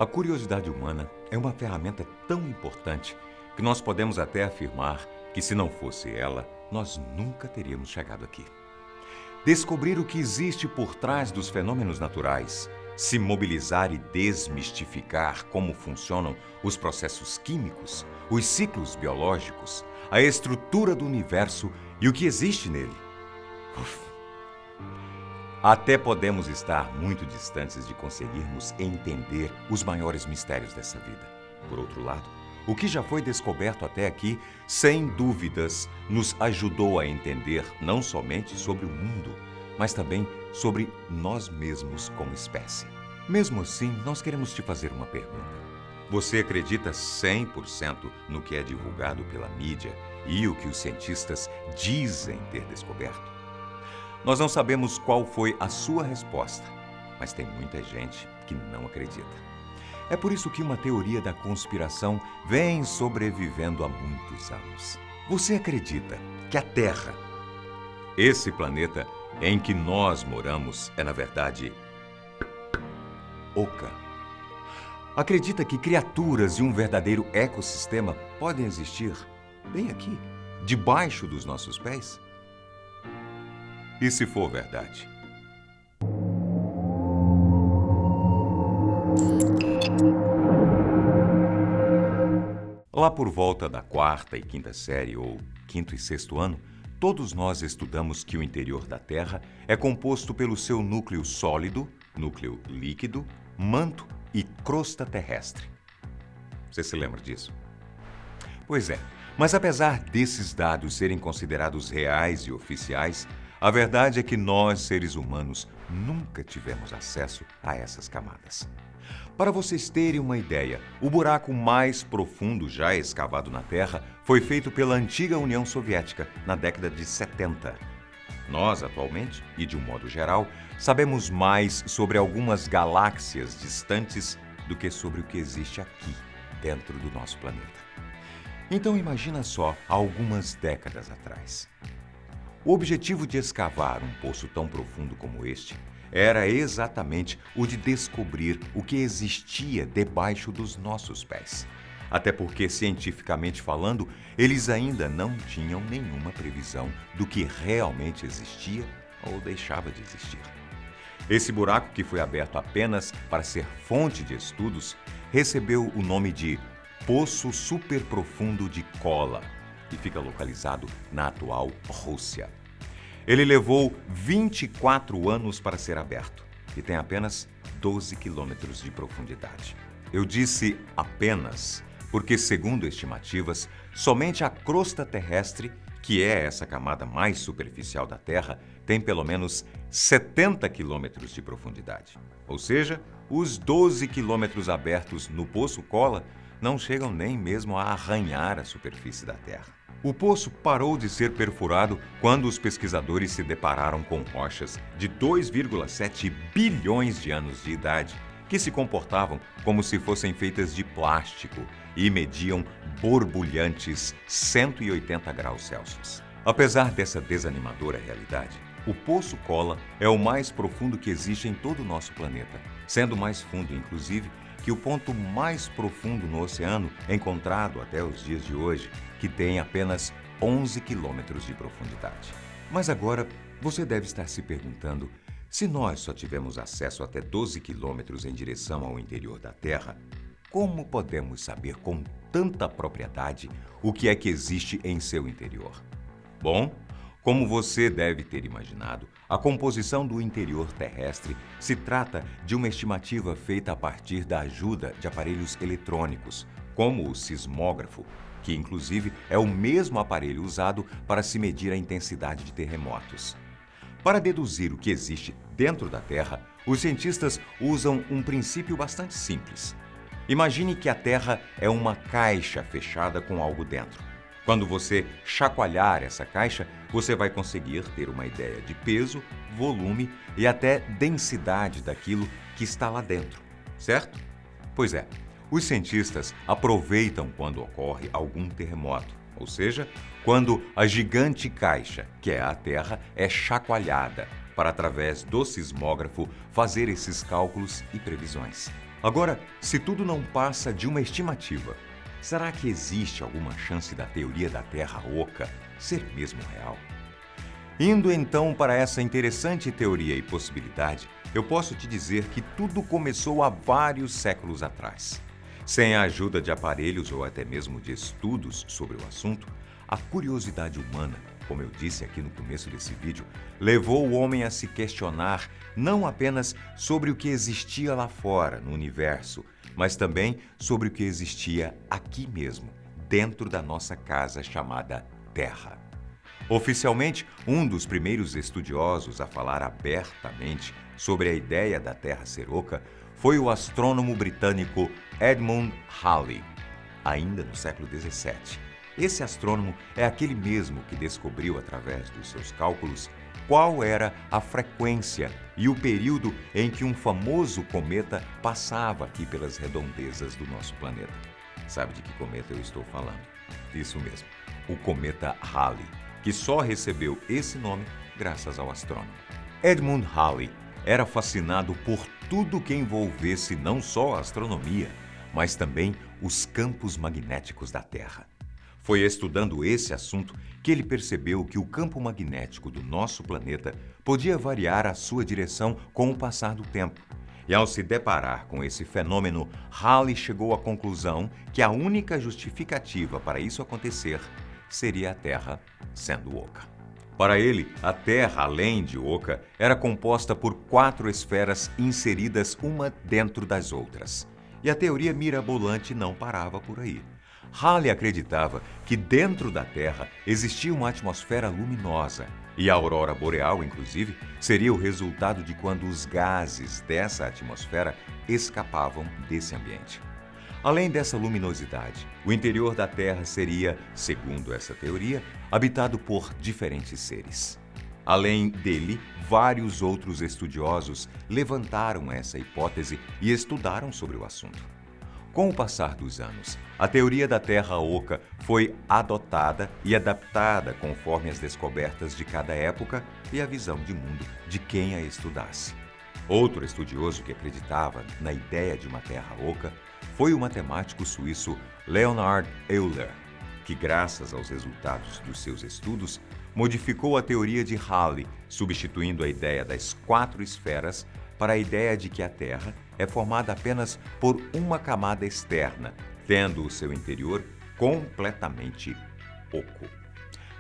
A curiosidade humana é uma ferramenta tão importante que nós podemos até afirmar que, se não fosse ela, nós nunca teríamos chegado aqui. Descobrir o que existe por trás dos fenômenos naturais, se mobilizar e desmistificar como funcionam os processos químicos, os ciclos biológicos, a estrutura do universo e o que existe nele. Até podemos estar muito distantes de conseguirmos entender os maiores mistérios dessa vida. Por outro lado, o que já foi descoberto até aqui, sem dúvidas, nos ajudou a entender não somente sobre o mundo, mas também sobre nós mesmos como espécie. Mesmo assim, nós queremos te fazer uma pergunta. Você acredita 100% no que é divulgado pela mídia e o que os cientistas dizem ter descoberto? Nós não sabemos qual foi a sua resposta, mas tem muita gente que não acredita. É por isso que uma teoria da conspiração vem sobrevivendo há muitos anos. Você acredita que a Terra, esse planeta em que nós moramos, é na verdade oca? Acredita que criaturas e um verdadeiro ecossistema podem existir bem aqui, debaixo dos nossos pés? E se for verdade? Lá por volta da quarta e quinta série, ou quinto e sexto ano, todos nós estudamos que o interior da Terra é composto pelo seu núcleo sólido, núcleo líquido, manto e crosta terrestre. Você se lembra disso? Pois é, mas apesar desses dados serem considerados reais e oficiais, a verdade é que nós, seres humanos, nunca tivemos acesso a essas camadas. Para vocês terem uma ideia, o buraco mais profundo já escavado na Terra foi feito pela antiga União Soviética na década de 70. Nós, atualmente, e de um modo geral, sabemos mais sobre algumas galáxias distantes do que sobre o que existe aqui, dentro do nosso planeta. Então imagina só, há algumas décadas atrás. O objetivo de escavar um poço tão profundo como este era exatamente o de descobrir o que existia debaixo dos nossos pés. Até porque, cientificamente falando, eles ainda não tinham nenhuma previsão do que realmente existia ou deixava de existir. Esse buraco, que foi aberto apenas para ser fonte de estudos, recebeu o nome de Poço Superprofundo de Kola e fica localizado na atual Rússia. Ele levou 24 anos para ser aberto e tem apenas 12 quilômetros de profundidade. Eu disse apenas porque, segundo estimativas, somente a crosta terrestre, que é essa camada mais superficial da Terra, tem pelo menos 70 quilômetros de profundidade. Ou seja, os 12 quilômetros abertos no Poço Kola não chegam nem mesmo a arranhar a superfície da Terra. O poço parou de ser perfurado quando os pesquisadores se depararam com rochas de 2,7 bilhões de anos de idade, que se comportavam como se fossem feitas de plástico e mediam borbulhantes 180 graus Celsius. Apesar dessa desanimadora realidade, o Poço Kola é o mais profundo que existe em todo o nosso planeta, sendo mais fundo, inclusive, que o ponto mais profundo no oceano encontrado até os dias de hoje, que tem apenas 11 quilômetros de profundidade. Mas agora você deve estar se perguntando, se nós só tivemos acesso até 12 quilômetros em direção ao interior da Terra, como podemos saber com tanta propriedade o que é que existe em seu interior? Bom, como você deve ter imaginado, a composição do interior terrestre se trata de uma estimativa feita a partir da ajuda de aparelhos eletrônicos, como o sismógrafo, que inclusive é o mesmo aparelho usado para se medir a intensidade de terremotos. Para deduzir o que existe dentro da Terra, os cientistas usam um princípio bastante simples. Imagine que a Terra é uma caixa fechada com algo dentro. Quando você chacoalhar essa caixa, você vai conseguir ter uma ideia de peso, volume e até densidade daquilo que está lá dentro, certo? Pois é, os cientistas aproveitam quando ocorre algum terremoto, ou seja, quando a gigante caixa, que é a Terra, é chacoalhada, para através do sismógrafo fazer esses cálculos e previsões. Agora, se tudo não passa de uma estimativa, será que existe alguma chance da teoria da Terra oca ser mesmo real? Indo então para essa interessante teoria e possibilidade, eu posso te dizer que tudo começou há vários séculos atrás. Sem a ajuda de aparelhos ou até mesmo de estudos sobre o assunto, a curiosidade humana, como eu disse aqui no começo desse vídeo, levou o homem a se questionar não apenas sobre o que existia lá fora, no universo, mas também sobre o que existia aqui mesmo, dentro da nossa casa chamada Terra. Oficialmente, um dos primeiros estudiosos a falar abertamente sobre a ideia da Terra ser oca foi o astrônomo britânico Edmund Halley, ainda no século XVII. Esse astrônomo é aquele mesmo que descobriu, através dos seus cálculos, qual era a frequência e o período em que um famoso cometa passava aqui pelas redondezas do nosso planeta. Sabe de que cometa eu estou falando? Isso mesmo, o cometa Halley, que só recebeu esse nome graças ao astrônomo. Edmund Halley era fascinado por tudo que envolvesse não só a astronomia, mas também os campos magnéticos da Terra. Foi estudando esse assunto que ele percebeu que o campo magnético do nosso planeta podia variar a sua direção com o passar do tempo. E ao se deparar com esse fenômeno, Halley chegou à conclusão que a única justificativa para isso acontecer seria a Terra sendo oca. Para ele, a Terra, além de oca, era composta por 4 esferas inseridas uma dentro das outras. E a teoria mirabolante não parava por aí. Halley acreditava que dentro da Terra existia uma atmosfera luminosa, e a aurora boreal, inclusive, seria o resultado de quando os gases dessa atmosfera escapavam desse ambiente. Além dessa luminosidade, o interior da Terra seria, segundo essa teoria, habitado por diferentes seres. Além dele, vários outros estudiosos levantaram essa hipótese e estudaram sobre o assunto. Com o passar dos anos, a teoria da Terra oca foi adotada e adaptada conforme as descobertas de cada época e a visão de mundo de quem a estudasse. Outro estudioso que acreditava na ideia de uma Terra oca foi o matemático suíço Leonhard Euler, que, graças aos resultados dos seus estudos, modificou a teoria de Halley, substituindo a ideia das 4 esferas para a ideia de que a Terra é formada apenas por uma camada externa, tendo o seu interior completamente oco.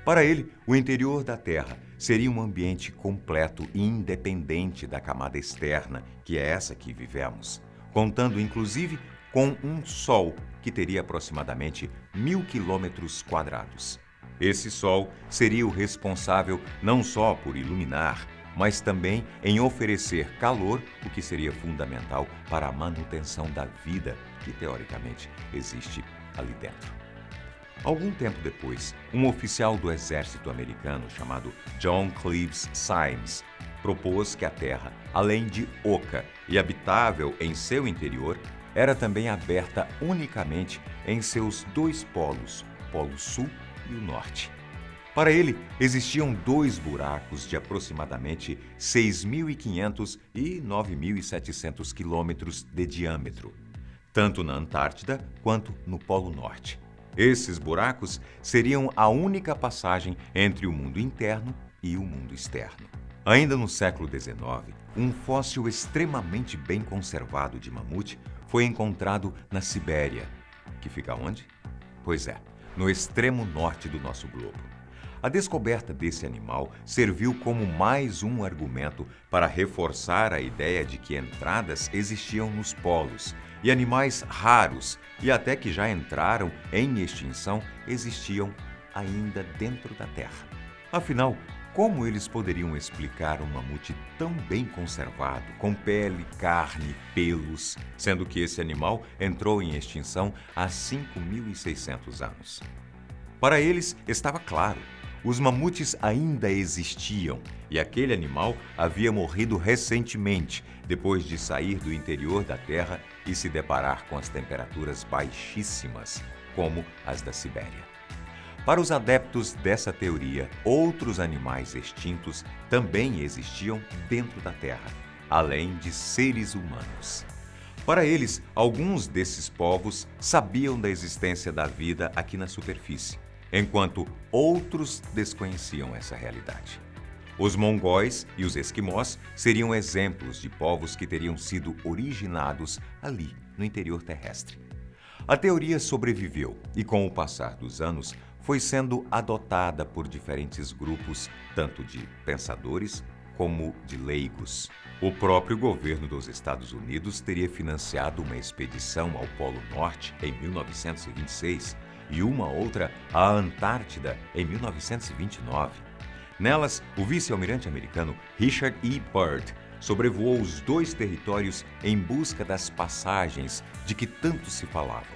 Para ele, o interior da Terra seria um ambiente completo e independente da camada externa, que é essa que vivemos, contando inclusive com um Sol que teria aproximadamente 1.000 quilômetros quadrados. Esse Sol seria o responsável não só por iluminar, mas também em oferecer calor, o que seria fundamental para a manutenção da vida que, teoricamente, existe ali dentro. Algum tempo depois, um oficial do exército americano chamado John Cleves Symmes propôs que a Terra, além de oca e habitável em seu interior, era também aberta unicamente em seus 2 polos, o Polo Sul e o Norte. Para ele, existiam 2 buracos de aproximadamente 6.500 e 9.700 quilômetros de diâmetro, tanto na Antártida quanto no Polo Norte. Esses buracos seriam a única passagem entre o mundo interno e o mundo externo. Ainda no século XIX, um fóssil extremamente bem conservado de mamute foi encontrado na Sibéria, que fica onde? Pois é, no extremo norte do nosso globo. A descoberta desse animal serviu como mais um argumento para reforçar a ideia de que entradas existiam nos polos e animais raros e até que já entraram em extinção existiam ainda dentro da Terra. Afinal, como eles poderiam explicar um mamute tão bem conservado, com pele, carne, pelos, sendo que esse animal entrou em extinção há 5.600 anos? Para eles, estava claro. Os mamutes ainda existiam e aquele animal havia morrido recentemente, depois de sair do interior da Terra e se deparar com as temperaturas baixíssimas, como as da Sibéria. Para os adeptos dessa teoria, outros animais extintos também existiam dentro da Terra, além de seres humanos. Para eles, alguns desses povos sabiam da existência da vida aqui na superfície, enquanto outros desconheciam essa realidade. Os mongóis e os esquimós seriam exemplos de povos que teriam sido originados ali, no interior terrestre. A teoria sobreviveu e, com o passar dos anos, foi sendo adotada por diferentes grupos, tanto de pensadores como de leigos. O próprio governo dos Estados Unidos teria financiado uma expedição ao Polo Norte em 1926 e uma outra à Antártida em 1929. Nelas, o vice-almirante americano Richard E. Byrd sobrevoou os dois territórios em busca das passagens de que tanto se falava.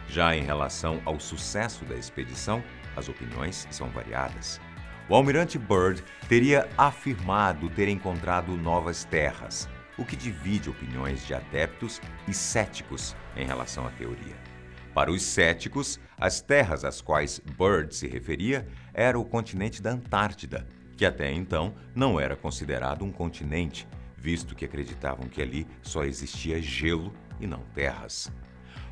Já em relação ao sucesso da expedição, as opiniões são variadas. O almirante Byrd teria afirmado ter encontrado novas terras, o que divide opiniões de adeptos e céticos em relação à teoria. Para os céticos, as terras às quais Byrd se referia era o continente da Antártida, que até então não era considerado um continente, visto que acreditavam que ali só existia gelo e não terras.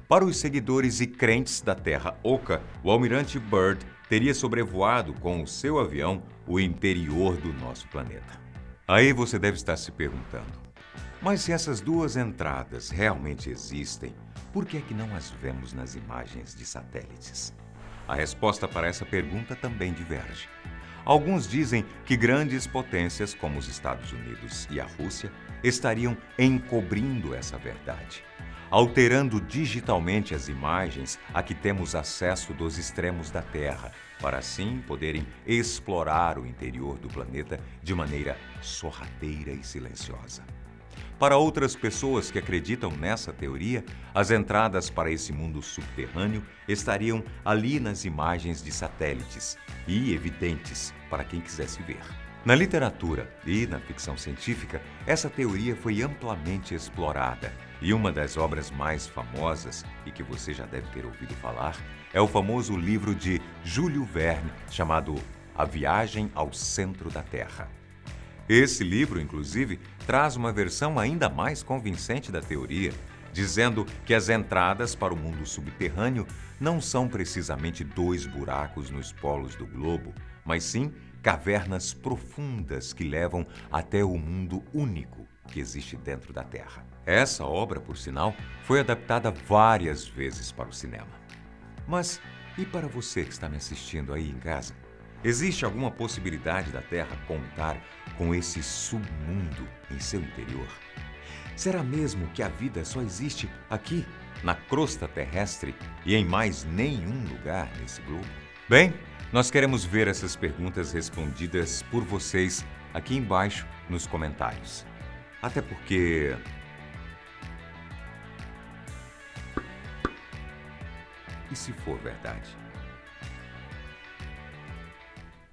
Para os seguidores e crentes da Terra Oca, o almirante Byrd teria sobrevoado com o seu avião o interior do nosso planeta. Aí você deve estar se perguntando, mas se essas duas entradas realmente existem, por que é que não as vemos nas imagens de satélites? A resposta para essa pergunta também diverge. Alguns dizem que grandes potências como os Estados Unidos e a Rússia estariam encobrindo essa verdade, alterando digitalmente as imagens a que temos acesso dos extremos da Terra, para assim poderem explorar o interior do planeta de maneira sorrateira e silenciosa. Para outras pessoas que acreditam nessa teoria, as entradas para esse mundo subterrâneo estariam ali nas imagens de satélites e evidentes para quem quisesse ver. Na literatura e na ficção científica, essa teoria foi amplamente explorada e uma das obras mais famosas, e que você já deve ter ouvido falar, é o famoso livro de Júlio Verne chamado A Viagem ao Centro da Terra. Esse livro, inclusive, traz uma versão ainda mais convincente da teoria, dizendo que as entradas para o mundo subterrâneo não são precisamente dois buracos nos polos do globo, mas sim cavernas profundas que levam até o mundo único que existe dentro da Terra. Essa obra, por sinal, foi adaptada várias vezes para o cinema. Mas e para você que está me assistindo aí em casa? Existe alguma possibilidade da Terra contar com esse submundo em seu interior? Será mesmo que a vida só existe aqui, na crosta terrestre, e em mais nenhum lugar nesse globo? Bem, nós queremos ver essas perguntas respondidas por vocês aqui embaixo nos comentários. Até porque... E se for verdade?